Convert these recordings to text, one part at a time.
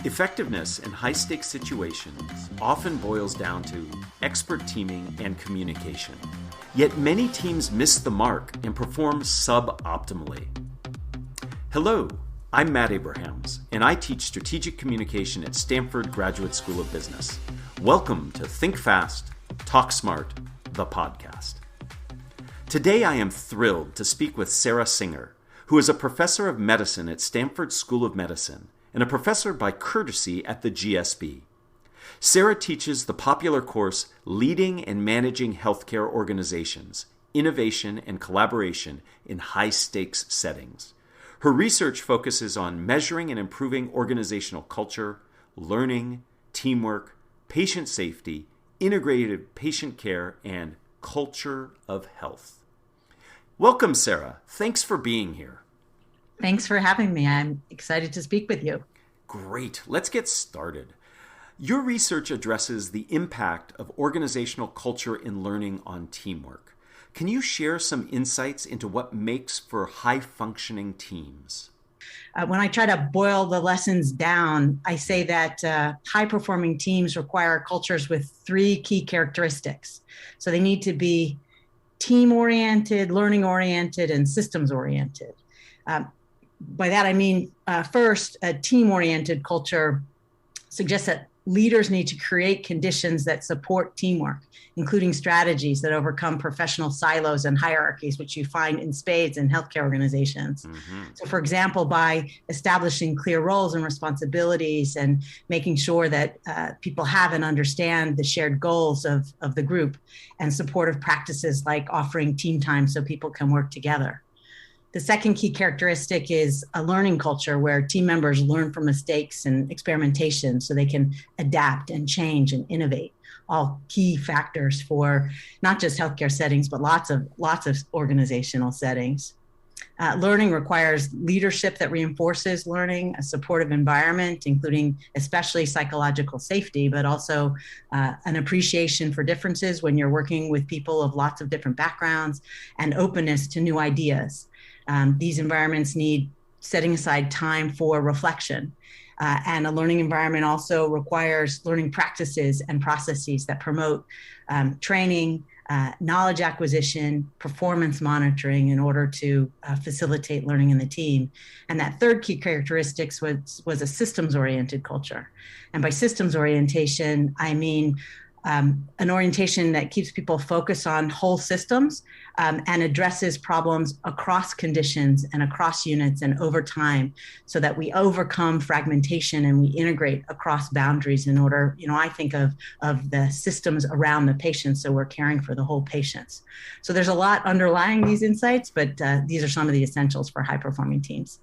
Effectiveness in high-stakes situations often boils down to expert teaming and communication. Yet many teams miss the mark and perform suboptimally. Hello, I'm Matt Abrahams, and I teach strategic communication at Stanford Graduate School of Business. Welcome to Think Fast, Talk Smart, the podcast. Today I am thrilled to speak with Sarah Singer, who is a professor of medicine at Stanford School of Medicine and a professor by courtesy at the GSB. Sarah teaches the popular course Leading and Managing Healthcare Organizations, Innovation and Collaboration in High-Stakes Settings. Her research focuses on measuring and improving organizational culture, learning, teamwork, patient safety, integrated patient care, and culture of health. Welcome, Sarah. Thanks for being here. Thanks for having me. I'm excited to speak with you. Great. Let's get started. Your research addresses the impact of organizational culture in learning on teamwork. Can you share some insights into what makes for high-functioning teams? When I try to boil the lessons down, I say that high-performing teams require cultures with three key characteristics. So they need to be team-oriented, learning-oriented, and systems-oriented. By that, I mean, first, a team-oriented culture suggests that leaders need to create conditions that support teamwork, including strategies that overcome professional silos and hierarchies, which you find in spades in healthcare organizations. So, for example, by establishing clear roles and responsibilities and making sure that people have and understand the shared goals of the group, and supportive practices like offering team time so people can work together. The second key characteristic is a learning culture where team members learn from mistakes and experimentation so they can adapt and change and innovate, all key factors for not just healthcare settings, but lots of organizational settings. Learning requires leadership that reinforces learning, a supportive environment, including especially psychological safety, but also an appreciation for differences when you're working with people of lots of different backgrounds, and openness to new ideas. These environments need setting aside time for reflection. And a learning environment also requires learning practices and processes that promote training, knowledge acquisition, performance monitoring in order to facilitate learning in the team. And that third key characteristic was a systems-oriented culture. And by systems orientation, I mean an orientation that keeps people focused on whole systems and addresses problems across conditions and across units and over time, so that we overcome fragmentation and we integrate across boundaries in order, I think of the systems around the patient, so we're caring for the whole patients. So there's a lot underlying these insights, but these are some of the essentials for high-performing teams.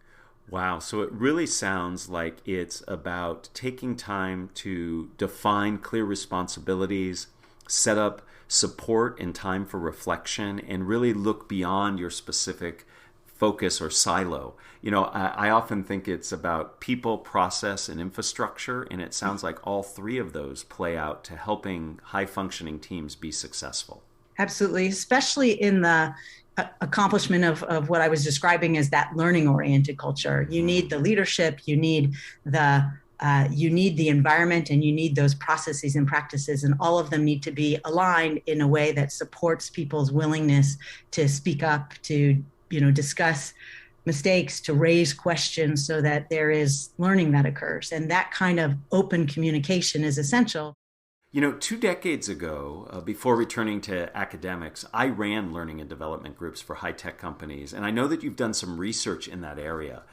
Wow. So it really sounds like it's about taking time to define clear responsibilities, set up support and time for reflection, and really look beyond your specific focus or silo. I often think it's about people, process, and infrastructure, and it sounds like all three of those play out to helping high-functioning teams be successful. Absolutely, especially in the accomplishment of what I was describing as that learning-oriented culture. You need the leadership, you need the environment, and you need those processes and practices, and all of them need to be aligned in a way that supports people's willingness to speak up, to discuss mistakes, to raise questions, so that there is learning that occurs. And that kind of open communication is essential. 2 decades ago, before returning to academics, I ran learning and development groups for high-tech companies, and I know that you've done some research in that area.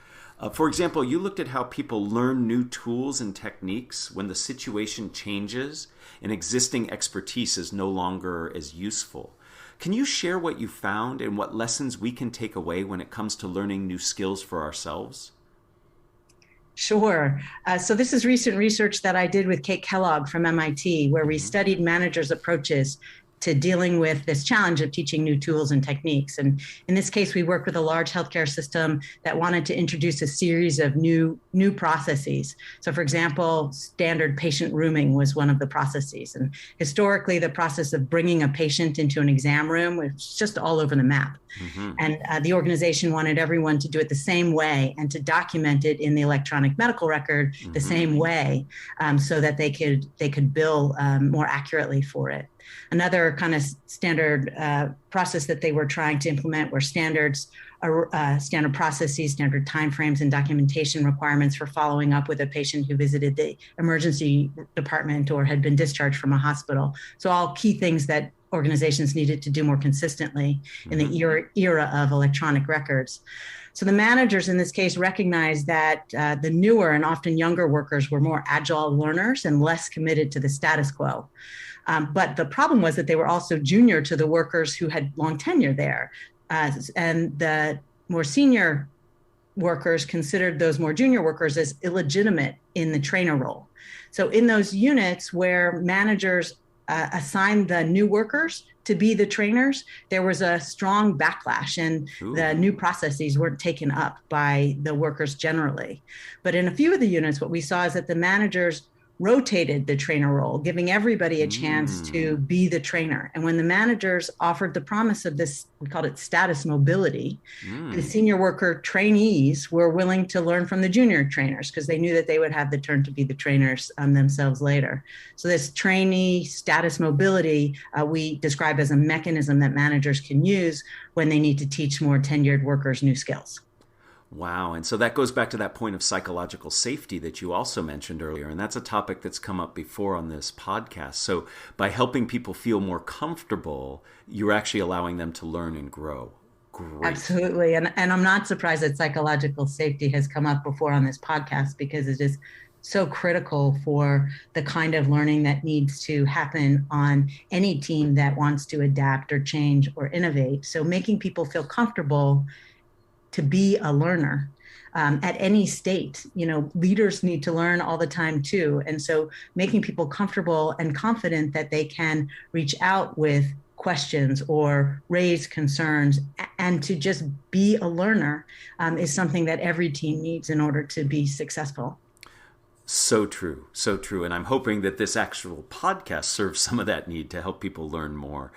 For example, you looked at how people learn new tools and techniques when the situation changes and existing expertise is no longer as useful. Can you share what you found and what lessons we can take away when it comes to learning new skills for ourselves? Sure. So this is recent research that I did with Kate Kellogg from MIT, where we studied managers' approaches to dealing with this challenge of teaching new tools and techniques. And in this case, we worked with a large healthcare system that wanted to introduce a series of new processes. So for example, standard patient rooming was one of the processes. And historically, the process of bringing a patient into an exam room was just all over the map. Mm-hmm. And the organization wanted everyone to do it the same way and to document it in the electronic medical record the same way, so that they could bill more accurately for it. Another kind of standard process that they were trying to implement were standard processes, standard timeframes, and documentation requirements for following up with a patient who visited the emergency department or had been discharged from a hospital. So all key things that organizations needed to do more consistently in the era of electronic records. So the managers in this case recognized that the newer and often younger workers were more agile learners and less committed to the status quo. But the problem was that they were also junior to the workers who had long tenure there. And the more senior workers considered those more junior workers as illegitimate in the trainer role. So in those units where managers assigned the new workers to be the trainers, there was a strong backlash, and the new processes weren't taken up by the workers generally. But in a few of the units, what we saw is that the managers rotated the trainer role, giving everybody a chance to be the trainer. And when the managers offered the promise of this, we called it status mobility, the senior worker trainees were willing to learn from the junior trainers because they knew that they would have the turn to be the trainers themselves later. So this trainee status mobility, we describe as a mechanism that managers can use when they need to teach more tenured workers new skills. Wow. And so that goes back to that point of psychological safety that you also mentioned earlier. And that's a topic that's come up before on this podcast. So by helping people feel more comfortable, you're actually allowing them to learn and grow. Great. Absolutely. And I'm not surprised that psychological safety has come up before on this podcast, because it is so critical for the kind of learning that needs to happen on any team that wants to adapt or change or innovate. So making people feel comfortable to be a learner at any state. Leaders need to learn all the time too. And so making people comfortable and confident that they can reach out with questions or raise concerns and to just be a learner is something that every team needs in order to be successful. So true, so true. And I'm hoping that this actual podcast serves some of that need to help people learn more.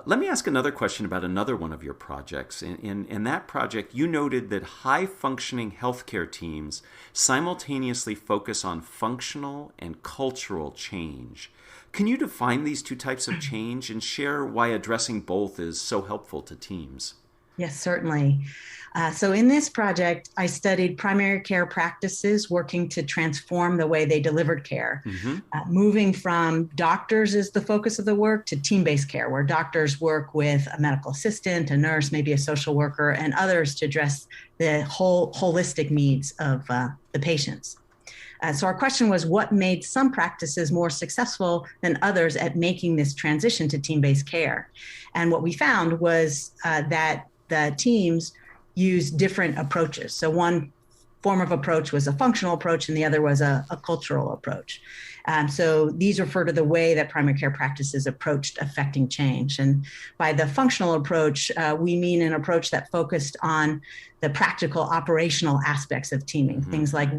Let me ask another question about another one of your projects. In that project, you noted that high-functioning healthcare teams simultaneously focus on functional and cultural change. Can you define these two types of change and share why addressing both is so helpful to teams? Yes, certainly. So in this project, I studied primary care practices working to transform the way they delivered care, moving from doctors as the focus of the work to team-based care, where doctors work with a medical assistant, a nurse, maybe a social worker, and others to address the holistic needs of the patients. So our question was, what made some practices more successful than others at making this transition to team-based care? And what we found was that the teams use different approaches. So one form of approach was a functional approach and the other was a cultural approach. So these refer to the way that primary care practices approached affecting change. And by the functional approach, we mean an approach that focused on the practical operational aspects of teaming, things like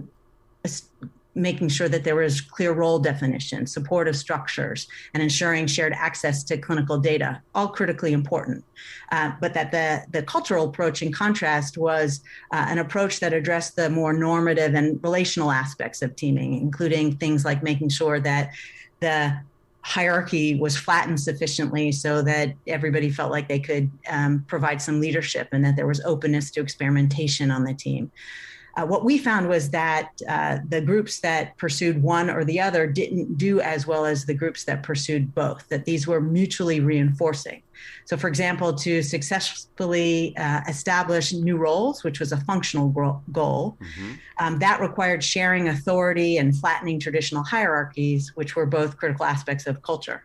making sure that there was clear role definition, supportive structures, and ensuring shared access to clinical data, all critically important. But that the cultural approach, in contrast, was an approach that addressed the more normative and relational aspects of teaming, including things like making sure that the hierarchy was flattened sufficiently so that everybody felt like they could provide some leadership and that there was openness to experimentation on the team. What we found was that the groups that pursued one or the other didn't do as well as the groups that pursued both, that these were mutually reinforcing. So, for example, to successfully establish new roles, which was a functional goal, that required sharing authority and flattening traditional hierarchies, which were both critical aspects of culture.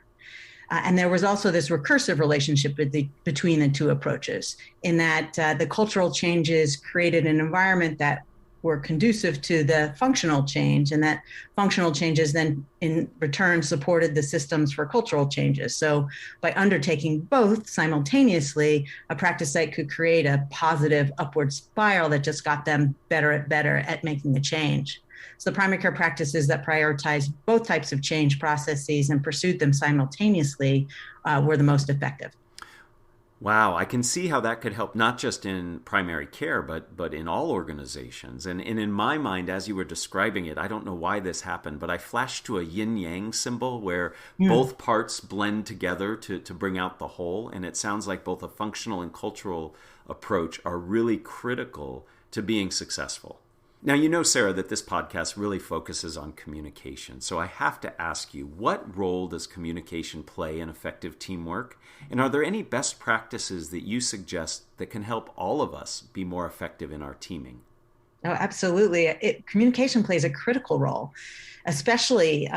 And there was also this recursive relationship between the two approaches, in that the cultural changes created an environment that were conducive to the functional change, and that functional changes then in return supported the systems for cultural changes. So by undertaking both simultaneously, a practice site could create a positive upward spiral that just got them better at making the change. So the primary care practices that prioritize both types of change processes and pursued them simultaneously were the most effective. Wow, I can see how that could help not just in primary care, but in all organizations. And in my mind, as you were describing it, I don't know why this happened, but I flashed to a yin-yang symbol where both parts blend together to bring out the whole. And it sounds like both a functional and cultural approach are really critical to being successful. Now, you know, Sarah, that this podcast really focuses on communication. So I have to ask you, what role does communication play in effective teamwork? And are there any best practices that you suggest that can help all of us be more effective in our teaming? Oh, absolutely. Communication plays a critical role, especially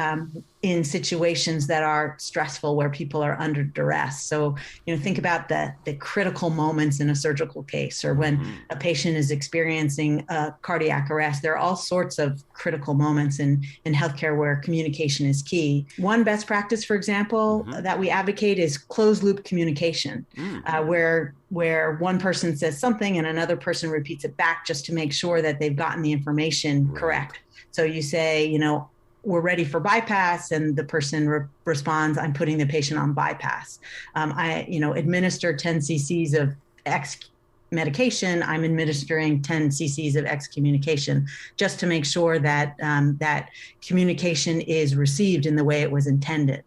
in situations that are stressful, where people are under duress. So, think about the critical moments in a surgical case, or when a patient is experiencing a cardiac arrest. There are all sorts of critical moments in healthcare where communication is key. One best practice, for example, that we advocate is closed loop communication, where one person says something and another person repeats it back just to make sure that they've gotten the information correct. So you say, we're ready for bypass, and the person responds, I'm putting the patient on bypass. I administer 10 cc's of X medication. I'm administering 10 cc's of X communication, just to make sure that that communication is received in the way it was intended.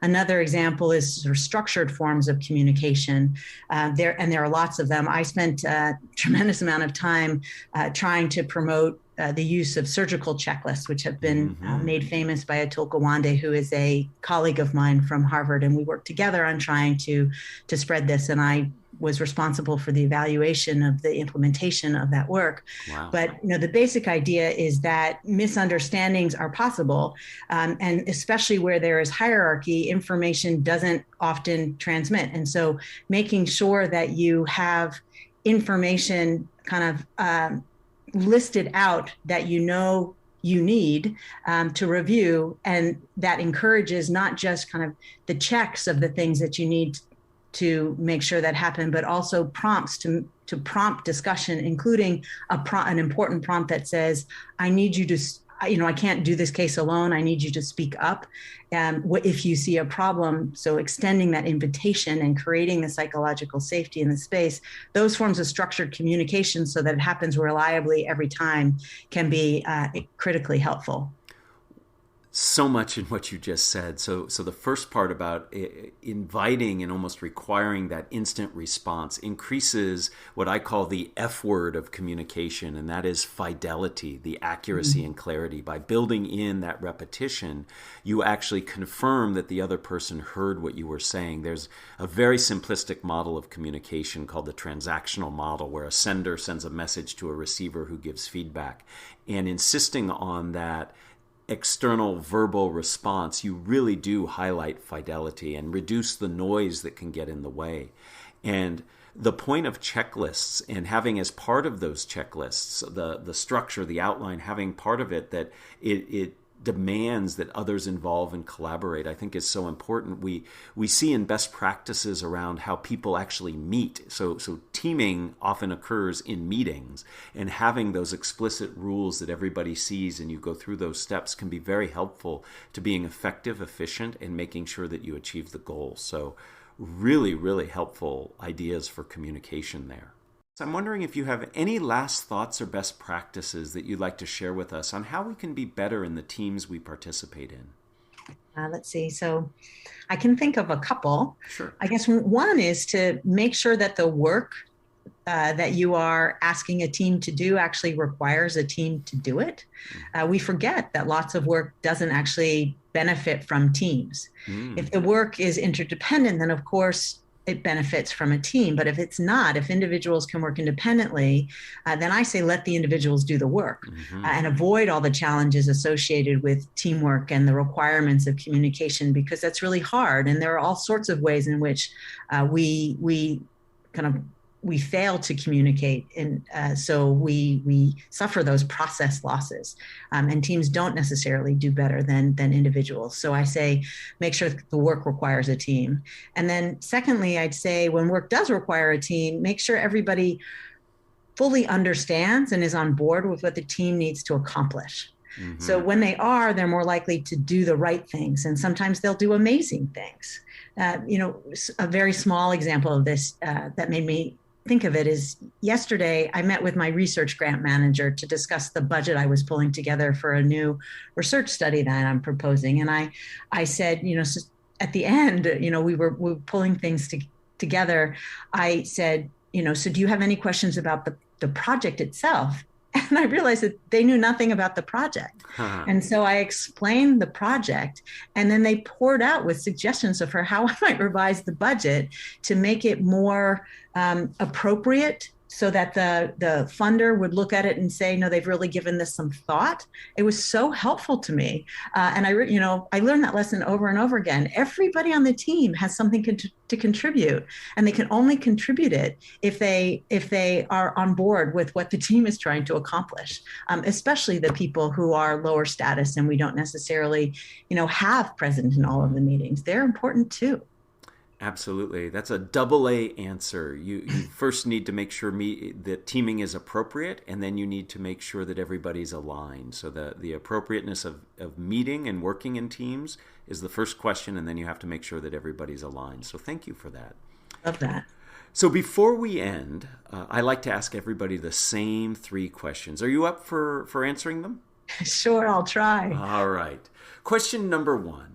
Another example is sort of structured forms of communication. There are lots of them. I spent a tremendous amount of time trying to promote the use of surgical checklists, which have been made famous by Atul Gawande, who is a colleague of mine from Harvard. And we worked together on trying to spread this. And I was responsible for the evaluation of the implementation of that work. Wow. But the basic idea is that misunderstandings are possible, and especially where there is hierarchy, information doesn't often transmit. And so making sure that you have information kind of listed out that you need to review, and that encourages not just kind of the checks of the things that you need to make sure that happen, but also prompts to prompt discussion, including an important prompt that says, I need you to, I can't do this case alone. I need you to speak up if you see a problem. So extending that invitation and creating the psychological safety in the space, those forms of structured communication so that it happens reliably every time can be critically helpful. So much in what you just said. So the first part about inviting and almost requiring that instant response increases what I call the F word of communication, and that is fidelity, the accuracy and clarity. By building in that repetition, you actually confirm that the other person heard what you were saying. There's a very simplistic model of communication called the transactional model, where a sender sends a message to a receiver who gives feedback. And insisting on that external verbal response, you really do highlight fidelity and reduce the noise that can get in the way. And the point of checklists, and having as part of those checklists the structure, the outline, having part of it that it demands that others involve and collaborate, I think is so important. We see in best practices around how people actually meet. So teaming often occurs in meetings, and having those explicit rules that everybody sees and you go through those steps can be very helpful to being effective, efficient, and making sure that you achieve the goal. So really, really helpful ideas for communication there. So I'm wondering if you have any last thoughts or best practices that you'd like to share with us on how we can be better in the teams we participate in. Let's see. So I can think of a couple. Sure. I guess one is to make sure that the work that you are asking a team to do actually requires a team to do it. We forget that lots of work doesn't actually benefit from teams. If the work is interdependent, then of course it benefits from a team. But if it's not, if individuals can work independently, then I say let the individuals do the work and avoid all the challenges associated with teamwork and the requirements of communication, because that's really hard. And there are all sorts of ways in which we kind of we fail to communicate, and so we suffer those process losses, and teams don't necessarily do better than individuals. So I say make sure the work requires a team. And then secondly, I'd say when work does require a team, make sure everybody fully understands and is on board with what the team needs to accomplish. Mm-hmm. So when they are, they're more likely to do the right things, and sometimes they'll do amazing things. A very small example of this that made me think of it is yesterday I met with my research grant manager to discuss the budget I was pulling together for a new research study that I'm proposing. And I said, so at the end, we were pulling things together. I said, so do you have any questions about the project itself? And I realized that they knew nothing about the project. Huh. And so I explained the project, and then they poured out with suggestions of how I might revise the budget to make it more appropriate, so that the funder would look at it and say, no, they've really given this some thought. It was so helpful to me. And I learned that lesson over and over again. Everybody on the team has something to contribute, and they can only contribute it if they are on board with what the team is trying to accomplish, especially the people who are lower status and we don't necessarily, have present in all of the meetings. They're important too. Absolutely. That's a AA answer. You first need to make sure that teaming is appropriate, and then you need to make sure that everybody's aligned. So the appropriateness of meeting and working in teams is the first question, and then you have to make sure that everybody's aligned. So thank you for that. Love that. So before we end, I like to ask everybody the same 3 questions. Are you up for answering them? Sure, I'll try. All right. Question number 1.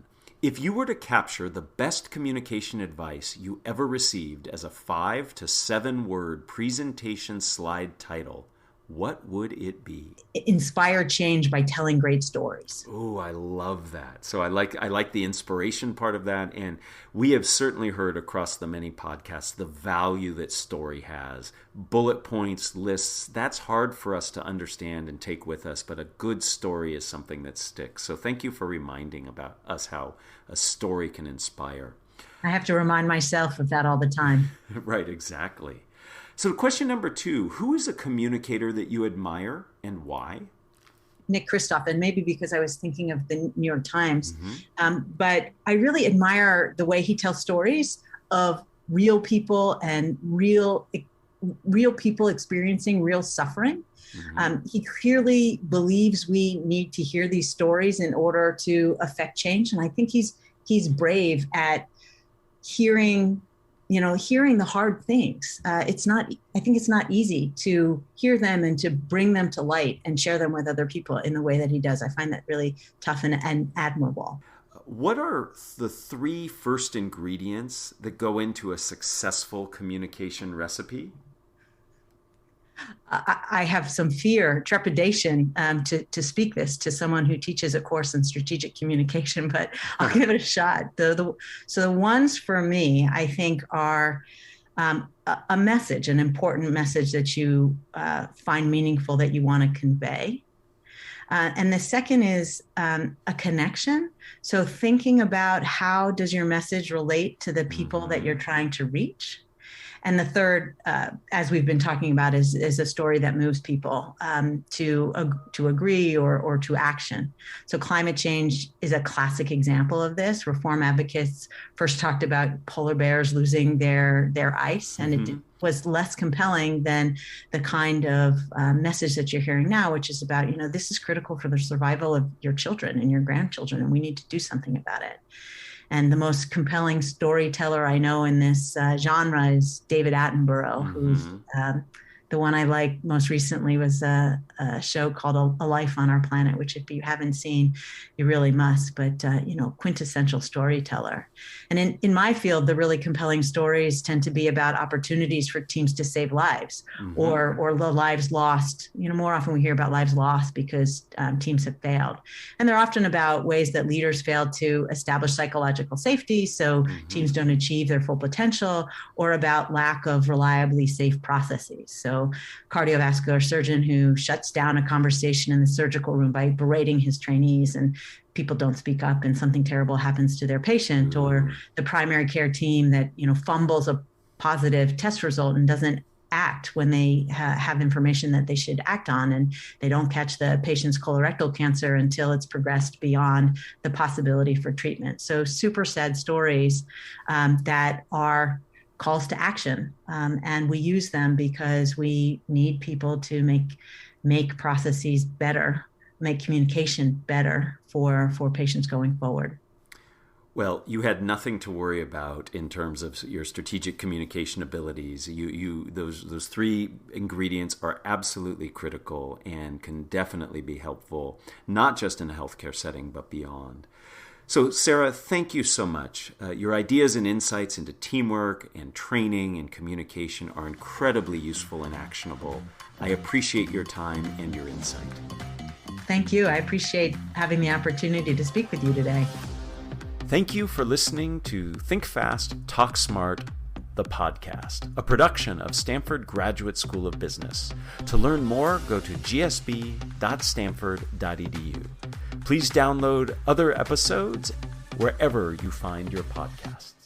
If you were to capture the best communication advice you ever received as a 5 to 7 word presentation slide title, what would it be? Inspire change by telling great stories. Oh, I love that. So I like the inspiration part of that. And we have certainly heard across the many podcasts the value that story has. Bullet points, lists, that's hard for us to understand and take with us, but a good story is something that sticks. So thank you for reminding about us how a story can inspire. I have to remind myself of that all the time. Right, exactly. So question number 2, who is a communicator that you admire and why? Nick Kristof, and maybe because I was thinking of the New York Times, but I really admire the way he tells stories of real people and real people experiencing real suffering. He clearly believes we need to hear these stories in order to affect change, and I think he's brave at hearing the hard things. I think it's not easy to hear them and to bring them to light and share them with other people in the way that he does. I find that really tough and admirable. What are the 3 first ingredients that go into a successful communication recipe? I have some trepidation to speak this to someone who teaches a course in strategic communication, but I'll give it a shot. So the ones for me, I think, are a message, an important message that you find meaningful that you want to convey. And the second is a connection. So thinking about how does your message relate to the people that you're trying to reach. And the third, as we've been talking about, is a story that moves people to agree or to action. So climate change is a classic example of this. Reform advocates first talked about polar bears losing their ice, and it was less compelling than the kind of message that you're hearing now, which is about, this is critical for the survival of your children and your grandchildren, and we need to do something about it. And the most compelling storyteller I know in this genre is David Attenborough, who's the one I liked most recently was a show called A Life on Our Planet, which if you haven't seen, you really must. But, quintessential storyteller. And in my field, the really compelling stories tend to be about opportunities for teams to save lives or the lives lost. More often we hear about lives lost because teams have failed. And they're often about ways that leaders failed to establish psychological safety so teams don't achieve their full potential, or about lack of reliably safe processes. So cardiovascular surgeon who shuts down a conversation in the surgical room by berating his trainees and people don't speak up and something terrible happens to their patient, or the primary care team that, fumbles a positive test result and doesn't act when they have information that they should act on, and they don't catch the patient's colorectal cancer until it's progressed beyond the possibility for treatment. So super sad stories that are calls to action, and we use them because we need people to make processes better, make communication better for patients going forward. Well, you had nothing to worry about in terms of your strategic communication abilities. Those three ingredients are absolutely critical and can definitely be helpful, not just in a healthcare setting, but beyond. So, Sarah, thank you so much. Your ideas and insights into teamwork and training and communication are incredibly useful and actionable. I appreciate your time and your insight. Thank you. I appreciate having the opportunity to speak with you today. Thank you for listening to Think Fast, Talk Smart, the podcast, a production of Stanford Graduate School of Business. To learn more, go to gsb.stanford.edu. Please download other episodes wherever you find your podcasts.